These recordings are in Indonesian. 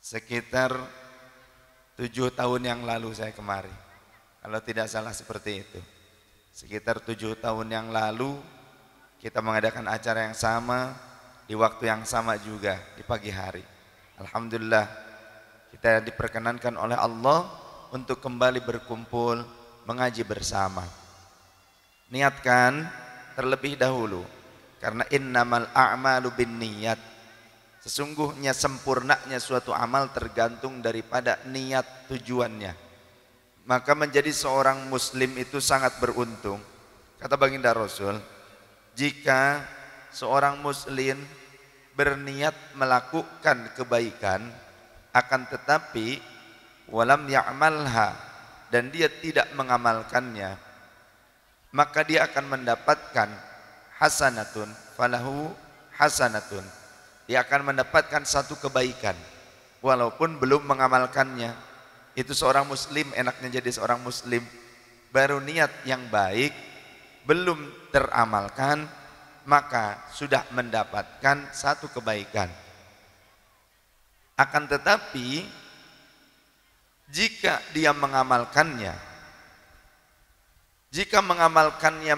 sekitar 7 tahun yang lalu saya kemari. Kalau tidak salah seperti itu. Sekitar 7 tahun yang lalu kita mengadakan acara yang sama di waktu yang sama juga di pagi hari. Alhamdulillah kita diperkenankan oleh Allah untuk kembali berkumpul mengaji bersama. Niatkan terlebih dahulu karena innamal a'malu binniyat. Sesungguhnya sempurnanya suatu amal tergantung daripada niat tujuannya. Maka menjadi seorang muslim itu sangat beruntung. Kata baginda Rasul, jika seorang muslim berniat melakukan kebaikan akan tetapi walam ya'malha, dan dia tidak mengamalkannya, maka dia akan mendapatkan hasanatun falahu hasanatun. Dia akan mendapatkan satu kebaikan walaupun belum mengamalkannya. Itu seorang muslim, enaknya jadi seorang muslim baru niat yang baik belum teramalkan maka sudah mendapatkan satu kebaikan. Akan tetapi jika dia mengamalkannya,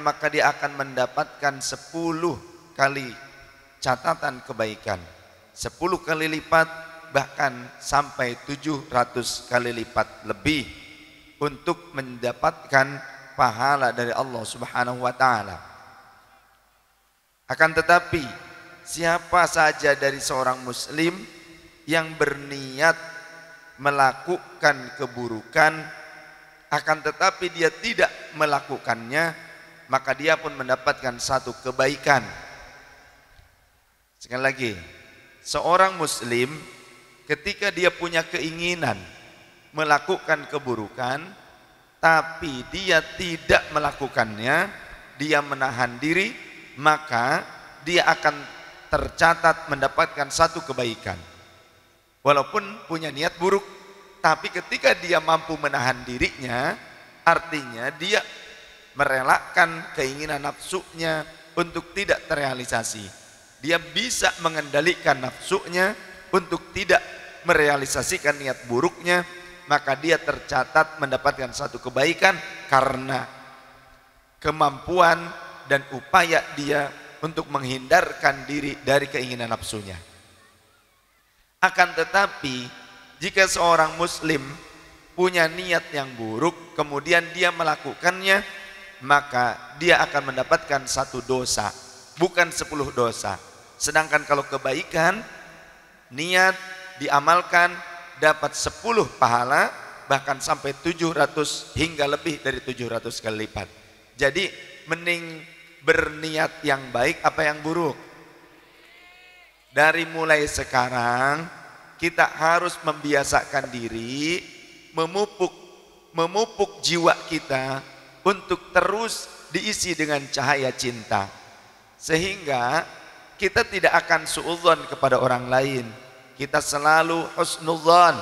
maka dia akan mendapatkan 10 kali catatan kebaikan, 10 kali lipat, bahkan sampai 700 kali lipat lebih untuk mendapatkan pahala dari Allah Subhanahu wa taala. Akan tetapi siapa saja dari seorang muslim yang berniat melakukan keburukan akan tetapi dia tidak melakukannya, maka dia pun mendapatkan satu kebaikan. Sekali lagi, seorang muslim ketika dia punya keinginan melakukan keburukan tapi dia tidak melakukannya, dia menahan diri, maka dia akan tercatat mendapatkan satu kebaikan. Walaupun punya niat buruk, tapi ketika dia mampu menahan dirinya, artinya dia merelakan keinginan nafsunya untuk tidak terrealisasi. Dia bisa mengendalikan nafsunya untuk tidak merealisasikan niat buruknya, maka dia tercatat mendapatkan satu kebaikan karena kemampuan dan upaya dia untuk menghindarkan diri dari keinginan nafsunya. Akan tetapi jika seorang muslim punya niat yang buruk kemudian dia melakukannya, maka dia akan mendapatkan satu dosa, bukan 10 dosa. Sedangkan kalau kebaikan, niat diamalkan dapat 10 pahala, bahkan sampai 700 hingga lebih dari 700 kali lipat. Jadi mending berniat yang baik apa yang buruk. Dari mulai sekarang kita harus membiasakan diri memupuk jiwa kita untuk terus diisi dengan cahaya cinta, sehingga kita tidak akan suudzon kepada orang lain. Kita selalu husnudzon,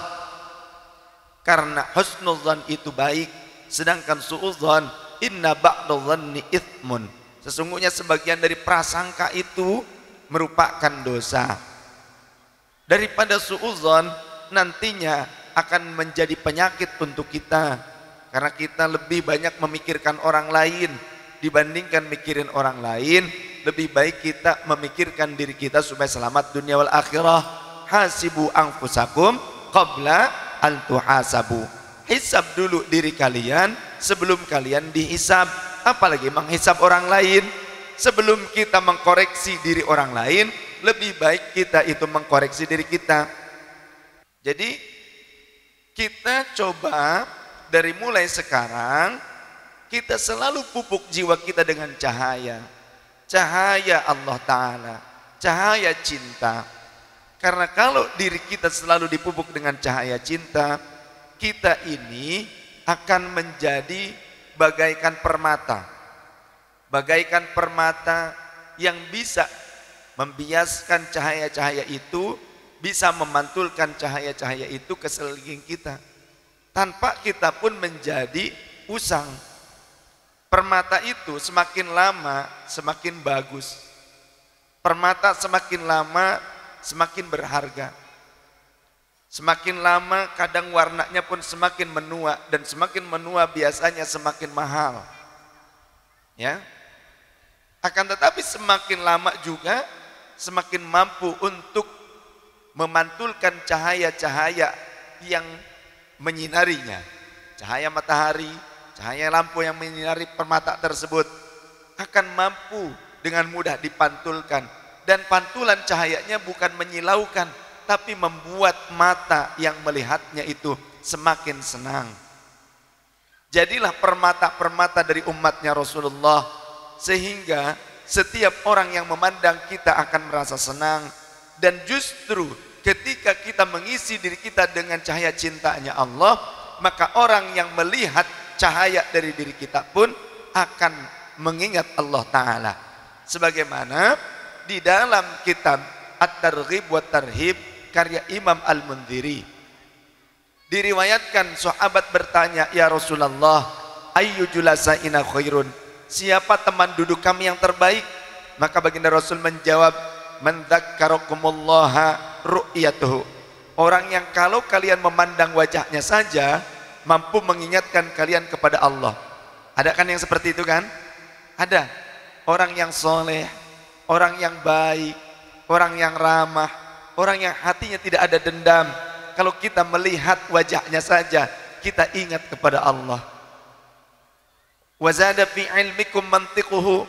karena husnudzon itu baik, sedangkan suudzon inna ba'dadh-dhanni itsmun, sesungguhnya sebagian dari prasangka itu merupakan dosa. Daripada suudzon nantinya akan menjadi penyakit untuk kita, karena kita lebih banyak memikirkan orang lain dibandingkan mikirin orang lain. Lebih baik kita memikirkan diri kita supaya selamat dunia wal akhirah. Hasibu anfusakum qabla an tuhasabu. Hisab dulu diri kalian sebelum kalian dihisab. Apalagi menghisab orang lain. Sebelum kita mengkoreksi diri orang lain, lebih baik kita itu mengkoreksi diri kita. Jadi kita coba dari mulai sekarang kita selalu pupuk jiwa kita dengan cahaya Allah Ta'ala, cahaya cinta. Karena kalau diri kita selalu dipupuk dengan cahaya cinta, kita ini akan menjadi bagaikan permata yang bisa membiaskan cahaya-cahaya itu, bisa memantulkan cahaya-cahaya itu ke sekeliling kita tanpa kita pun menjadi usang. Permata itu semakin lama semakin bagus. Permata semakin lama semakin berharga. Semakin lama kadang warnanya pun semakin menua, dan semakin menua biasanya semakin mahal. Ya. Akan tetapi semakin lama juga semakin mampu untuk memantulkan cahaya-cahaya yang menyinarinya. Cahaya matahari, cahaya lampu yang menyinari permata tersebut akan mampu dengan mudah dipantulkan, dan pantulan cahayanya bukan menyilaukan, tapi membuat mata yang melihatnya itu semakin senang. Jadilah permata-permata dari umatnya Rasulullah, sehingga setiap orang yang memandang kita akan merasa senang. Dan justru ketika kita mengisi diri kita dengan cahaya cintanya Allah, maka orang yang melihat cahaya dari diri kita pun akan mengingat Allah Ta'ala. Sebagaimana di dalam kitab At-Targhib wa Tarhib karya Imam Al-Mundhiri, diriwayatkan sahabat bertanya, ya Rasulullah, ayyu julasaina khairun, siapa teman duduk kami yang terbaik? Maka baginda Rasul menjawab, man dzakkarakumullah ru'yatuhu, orang yang kalau kalian memandang wajahnya saja mampu mengingatkan kalian kepada Allah. Ada kan yang seperti itu kan? Ada orang yang soleh, orang yang baik, orang yang ramah, orang yang hatinya tidak ada dendam. Kalau kita melihat wajahnya saja kita ingat kepada Allah. Wazada fi ilmikum mantiquhu,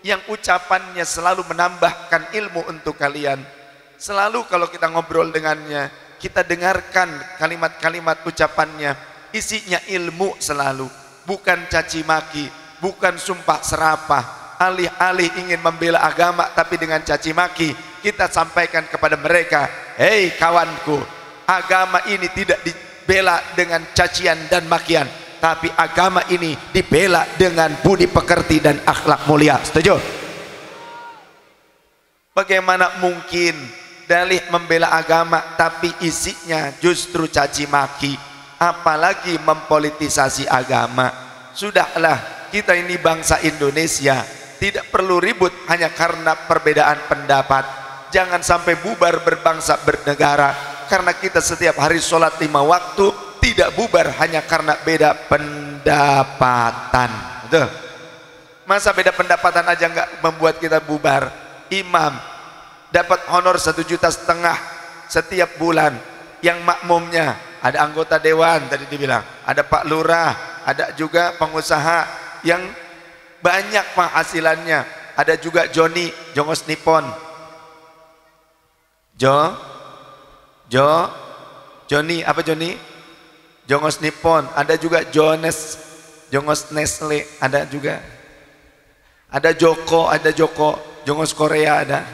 yang ucapannya selalu menambahkan ilmu untuk kalian. Selalu kalau kita ngobrol dengannya, kita dengarkan kalimat-kalimat ucapannya, isinya ilmu selalu, bukan caci maki, bukan sumpah serapah. Alih-alih ingin membela agama tapi dengan caci maki, kita sampaikan kepada mereka, hei kawanku, agama ini tidak dibela dengan cacian dan makian, tapi agama ini dibela dengan budi pekerti dan akhlak mulia. Setuju? Bagaimana mungkin dalih membela agama tapi isinya justru caci maki, apalagi mempolitisasi agama? Sudahlah, kita ini bangsa Indonesia, tidak perlu ribut hanya karena perbedaan pendapat. Jangan sampai bubar berbangsa bernegara karena kita setiap hari sholat 5 waktu, tidak bubar hanya karena beda pendapatan. Betul? Masa beda pendapatan aja nggak membuat kita bubar? Imam dapat honor 1,5 juta setiap bulan, yang makmumnya ada anggota dewan tadi dibilang, ada Pak Lurah, ada juga pengusaha yang banyak penghasilannya, ada juga Joni Jongos Nippon, Joni apa Joni Jongos Nippon, ada juga Jongos Nestle, ada juga, ada Joko Jongos Korea ada.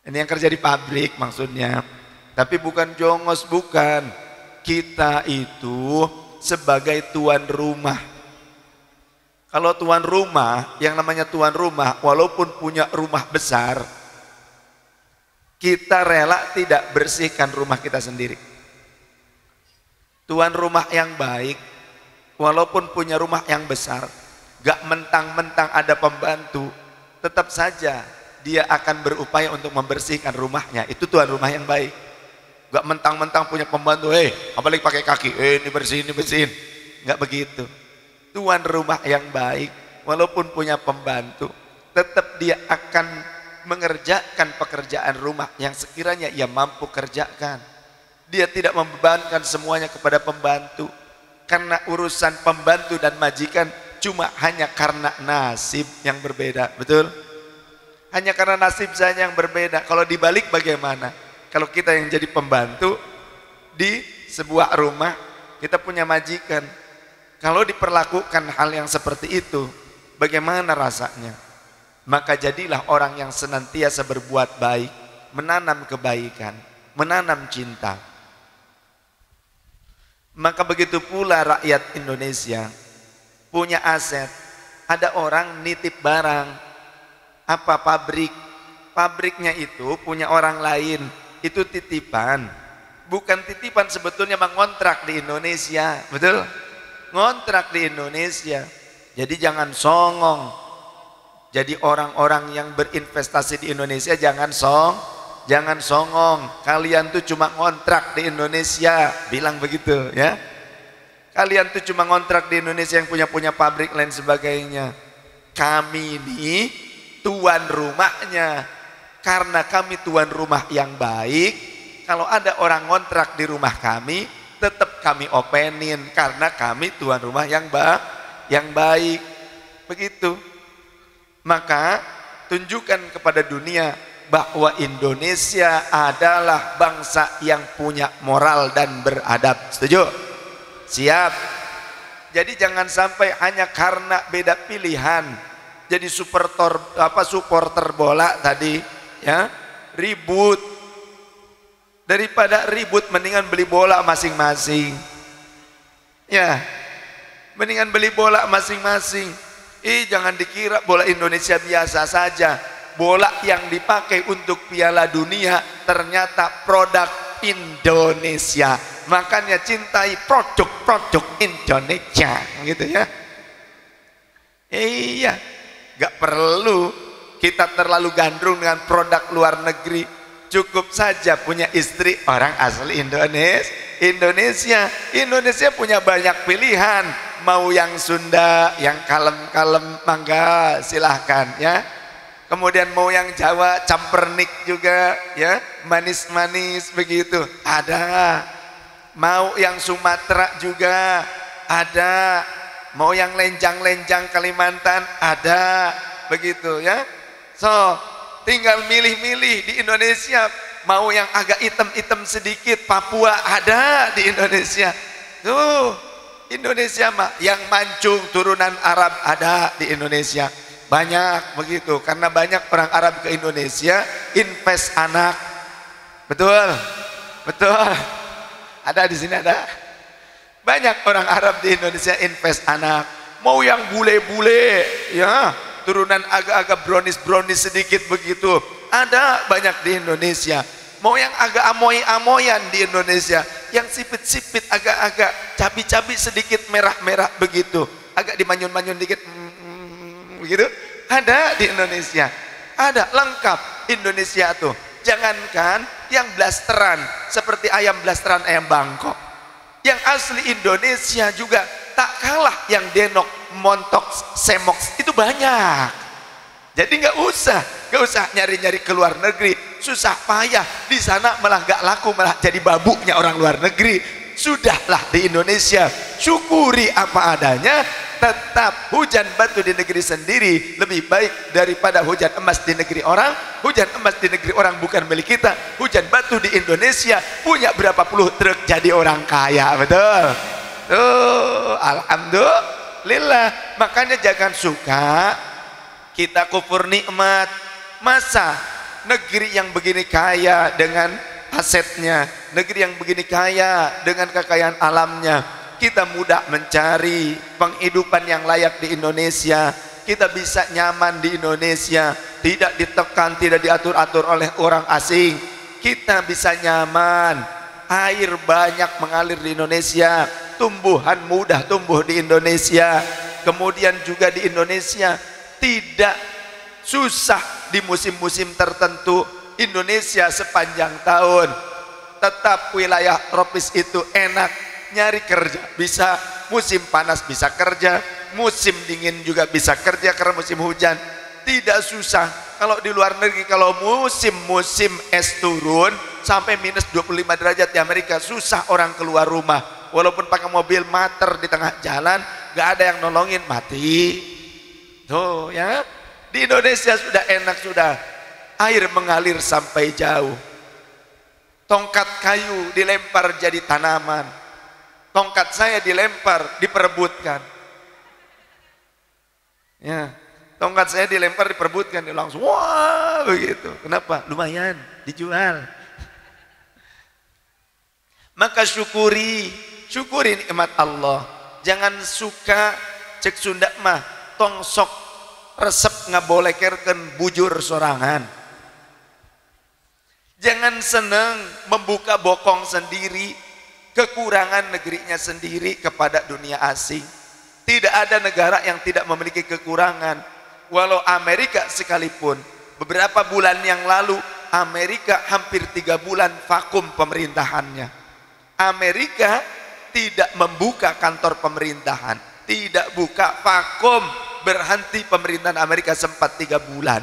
Ini yang kerja di pabrik maksudnya. Tapi bukan jongos, bukan. Kita itu sebagai tuan rumah. Kalau tuan rumah, yang namanya tuan rumah, walaupun punya rumah besar, kita rela tidak bersihkan rumah kita sendiri. Tuan rumah yang baik, walaupun punya rumah yang besar, gak mentang-mentang ada pembantu, tetap saja dia akan berupaya untuk membersihkan rumahnya. Itu tuan rumah yang baik. Gak mentang-mentang punya pembantu, apalagi pakai kaki, ini bersihin. Gak begitu. Tuan rumah yang baik, walaupun punya pembantu, tetap dia akan mengerjakan pekerjaan rumah yang sekiranya ia mampu kerjakan. Dia tidak membebankan semuanya kepada pembantu, karena urusan pembantu dan majikan cuma hanya karena nasib yang berbeda. Betul? Hanya karena nasib saja yang berbeda. Kalau dibalik bagaimana? Kalau kita yang jadi pembantu di sebuah rumah, kita punya majikan, kalau diperlakukan hal yang seperti itu, bagaimana rasanya? Maka jadilah orang yang senantiasa berbuat baik, menanam kebaikan, menanam cinta. Maka begitu pula rakyat Indonesia punya aset. Ada orang nitip barang, apa pabriknya itu punya orang lain, itu titipan. Bukan titipan, sebetulnya mengontrak di Indonesia. Betul? Ngontrak di Indonesia. Jadi jangan songong. Jadi orang-orang yang berinvestasi di Indonesia jangan jangan songong, kalian tuh cuma ngontrak di Indonesia, bilang begitu ya. Kalian tuh cuma ngontrak di Indonesia yang punya pabrik lain sebagainya. Kami ini tuan rumahnya. Karena kami tuan rumah yang baik, kalau ada orang ngontrak di rumah kami, tetap kami openin karena kami tuan rumah yang baik. Begitu. Maka tunjukkan kepada dunia bahwa Indonesia adalah bangsa yang punya moral dan beradab. Setuju? Siap. Jadi jangan sampai hanya karena beda pilihan jadi supporter bola tadi ya, ribut. Daripada ribut mendingan beli bola masing-masing. Ya. Mendingan beli bola masing-masing. Jangan dikira bola Indonesia biasa saja. Bola yang dipakai untuk Piala Dunia ternyata produk Indonesia. Makanya cintai produk Indonesia gitu ya. Iya, gak perlu kita terlalu gandrung dengan produk luar negeri. Cukup saja punya istri orang asli Indonesia. Indonesia punya banyak pilihan. Mau yang Sunda, yang kalem-kalem, mangga silahkan ya. Kemudian mau yang Jawa, campernik juga ya, manis-manis begitu, ada. Mau yang Sumatera juga ada. Mau yang lenjang-lenjang Kalimantan ada, begitu ya. So, tinggal milih-milih di Indonesia. Mau yang agak hitam-hitam sedikit, Papua ada di Indonesia. Tuh, Indonesia mah yang mancung turunan Arab ada di Indonesia. Banyak begitu, karena banyak orang Arab ke Indonesia invest anak. Betul? Betul. Ada di sini ada. Banyak orang Arab di Indonesia invest anak. Mau yang bule-bule ya, turunan agak-agak brownies sedikit begitu. Ada banyak di Indonesia. Mau yang agak amoy-amoyan di Indonesia, yang sipit-sipit agak-agak cabi-cabi sedikit merah-merah begitu. Agak dimanyun-manyun dikit begitu, ada di Indonesia. Ada, lengkap Indonesia tuh. Jangankan yang blasteran seperti ayam blasteran, ayam Bangkok. Yang asli Indonesia juga tak kalah yang denok, montok, semok itu banyak. Jadi nggak usah nyari-nyari ke luar negeri, susah payah. Di sana malah nggak laku, malah jadi babuknya orang luar negeri. Sudahlah di Indonesia, syukuri apa adanya. Tetap hujan batu di negeri sendiri lebih baik daripada hujan emas di negeri orang. Hujan emas di negeri orang bukan milik kita. Hujan batu di Indonesia punya berapa puluh truk jadi orang kaya, betul? Tuh, alhamdulillah. Makanya jangan suka kita kufur nikmat. Masa negeri yang begini kaya dengan asetnya, negeri yang begini kaya dengan kekayaan alamnya, kita mudah mencari penghidupan yang layak di Indonesia. Kita bisa nyaman di Indonesia, tidak ditekan, tidak diatur-atur oleh orang asing. Kita bisa nyaman, air banyak mengalir di Indonesia, tumbuhan mudah tumbuh di Indonesia. Kemudian juga di Indonesia tidak susah di musim-musim tertentu. Indonesia sepanjang tahun tetap wilayah tropis itu enak, nyari kerja bisa, musim panas bisa kerja, musim dingin juga bisa kerja karena musim hujan tidak susah. Kalau di luar negeri, kalau musim es turun sampai minus 25 derajat di Amerika, susah orang keluar rumah. Walaupun pakai mobil mater di tengah jalan, gak ada yang nolongin, mati. Tuh ya, di Indonesia sudah enak, sudah air mengalir sampai jauh. Tongkat kayu dilempar jadi tanaman. Tongkat saya dilempar, diperebutkan. Ya, tongkat saya dilempar, diperebutkan, dia langsung wah begitu. Kenapa? Lumayan dijual. Maka syukuri nikmat Allah. Jangan suka cek Sunda mah tongsok resep ngabolekerkeun bujur sorangan. Jangan seneng membuka bokong sendiri kekurangan negerinya sendiri kepada dunia asing. Tidak ada negara yang tidak memiliki kekurangan. Walau Amerika sekalipun beberapa bulan yang lalu Amerika hampir 3 bulan vakum pemerintahannya. Amerika tidak membuka kantor pemerintahan, tidak buka, vakum, berhenti pemerintahan Amerika sempat 3 bulan.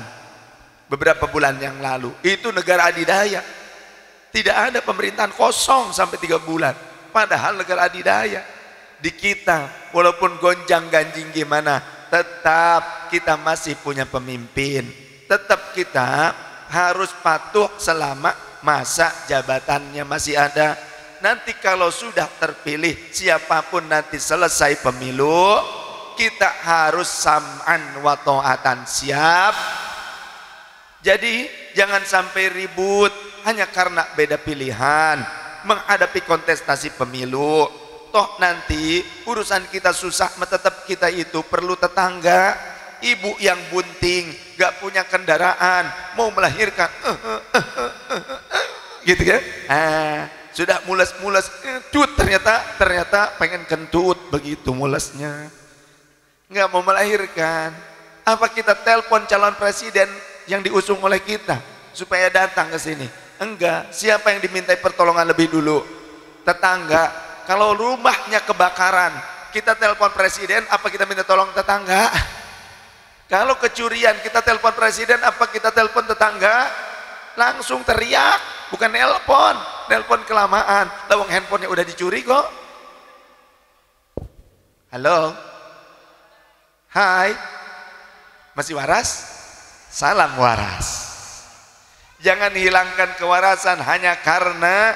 Beberapa bulan yang lalu, itu negara adidaya. Tidak ada pemerintahan, kosong sampai 3 bulan. Padahal negara adidaya. Di kita, walaupun gonjang-ganjing gimana, tetap kita masih punya pemimpin. Tetap kita harus patuh selama masa jabatannya masih ada. Nanti kalau sudah terpilih, siapapun nanti selesai pemilu, kita harus sam'an wa ta'atan, siap. Jadi jangan sampai ribut hanya karena beda pilihan menghadapi kontestasi pemilu. Toh nanti urusan kita susah, tetap kita itu perlu tetangga. Ibu yang bunting, gak punya kendaraan, mau melahirkan, gitu kan? Sudah mules-mules, ternyata pengen kentut, begitu mulesnya, nggak mau melahirkan. Apa kita telepon calon presiden yang diusung oleh kita supaya datang ke sini? Enggak. Siapa yang dimintai pertolongan lebih dulu? Tetangga. Kalau rumahnya kebakaran, kita telepon presiden, apa kita minta tolong tetangga? Kalau kecurian, kita telepon presiden, apa kita telepon tetangga? Langsung teriak, bukan nelpon. Nelpon kelamaan, lawang handphonenya udah dicuri kok. Halo, hai, masih waras? Salam waras. Jangan hilangkan kewarasan hanya karena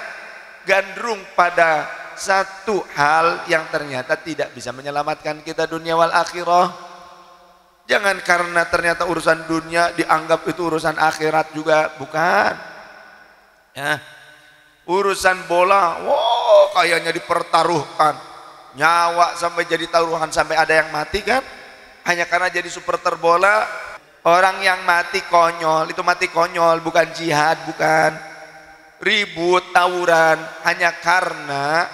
gandrung pada satu hal yang ternyata tidak bisa menyelamatkan kita dunia wal akhirah. Jangan karena ternyata urusan dunia dianggap itu urusan akhirat juga, bukan. Ya. Urusan bola, wow, kayaknya dipertaruhkan. Nyawa sampai jadi taruhan, sampai ada yang mati kan? Hanya karena jadi supporter bola. Orang yang mati konyol, itu mati konyol, bukan jihad, bukan. Ribut, tawuran, hanya karena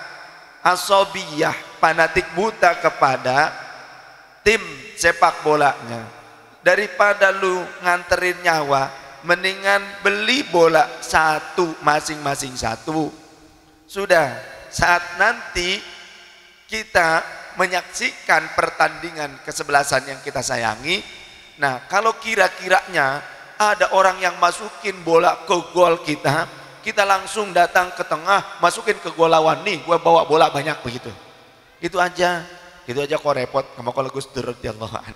asobiyah, fanatik buta kepada tim sepak bolanya. Daripada lu nganterin nyawa, mendingan beli bola satu, masing-masing satu. Sudah, saat nanti kita menyaksikan pertandingan kesebelasan yang kita sayangi, nah kalau kira-kiranya ada orang yang masukin bola ke gol kita, kita langsung datang ke tengah, masukin ke gol lawan. Nih gua bawa bola banyak, begitu. Itu aja kok repot sama kalau Gus Dur radhiyallahu anhu.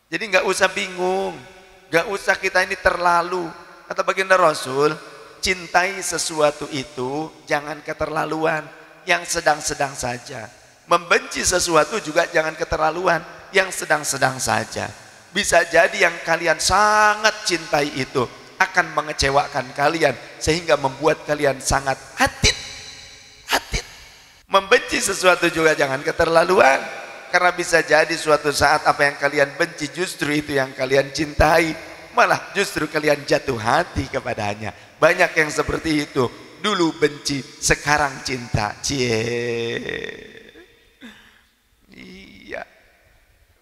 Jadi nggak usah bingung, nggak usah kita ini terlalu. Kata baginda Rasul, cintai sesuatu itu jangan keterlaluan, yang sedang-sedang saja. Membenci sesuatu juga jangan keterlaluan, yang sedang-sedang saja. Bisa jadi yang kalian sangat cintai itu akan mengecewakan kalian sehingga membuat kalian sangat hatit. Membenci sesuatu juga jangan keterlaluan, karena bisa jadi suatu saat apa yang kalian benci justru itu yang kalian cintai, malah justru kalian jatuh hati kepadanya. Banyak yang seperti itu, dulu benci sekarang cinta. Iya,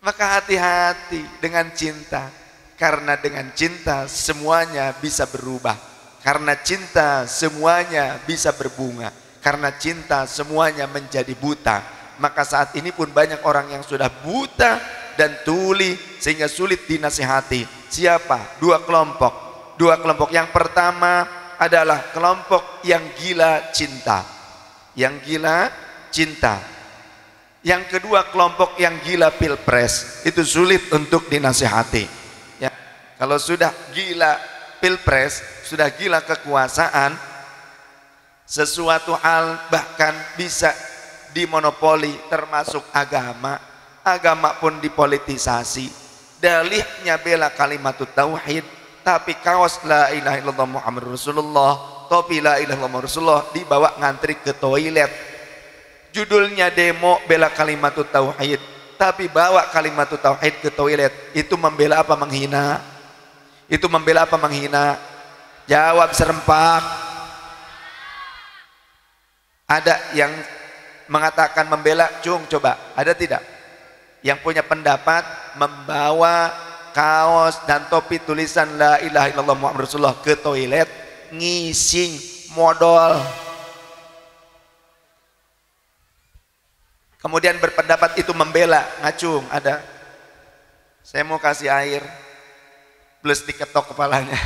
maka hati-hati dengan cinta, karena dengan cinta semuanya bisa berubah, karena cinta semuanya bisa berbunga, karena cinta semuanya menjadi buta. Maka saat ini pun banyak orang yang sudah buta dan tuli sehingga sulit dinasihati. Siapa? Dua kelompok. Yang pertama adalah kelompok yang gila cinta. Yang kedua kelompok yang gila pilpres. Itu sulit untuk dinasihati. Ya, kalau sudah gila pilpres, sudah gila kekuasaan, sesuatu hal bahkan bisa dimonopoli, termasuk agama pun dipolitisasi. Dalihnya bela kalimatut tauhid, tapi kaos la ilaha illallah Muhammadur Rasulullah, topi la ilaha illallah Rasulullah dibawa ngantri ke toilet. Judulnya demo bela kalimatut tauhid, tapi bawa kalimatut tauhid ke toilet. Itu membela apa menghina? Itu membela apa menghina? Jawab serempak. Ada yang mengatakan membela, coba ada tidak yang punya pendapat membawa kaos dan topi tulisan la ilaha illallah Muhammad Rasulullah ke toilet ngising modal. Kemudian berpendapat itu membela, ngacung ada. Saya mau kasih air, plus diketok kepalanya.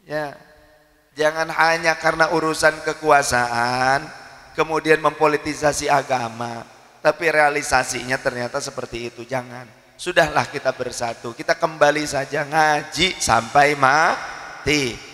Ya, jangan hanya karena urusan kekuasaan kemudian mempolitisasi agama, tapi realisasinya ternyata seperti itu. Jangan. Sudahlah kita bersatu, kita kembali saja ngaji sampai mati.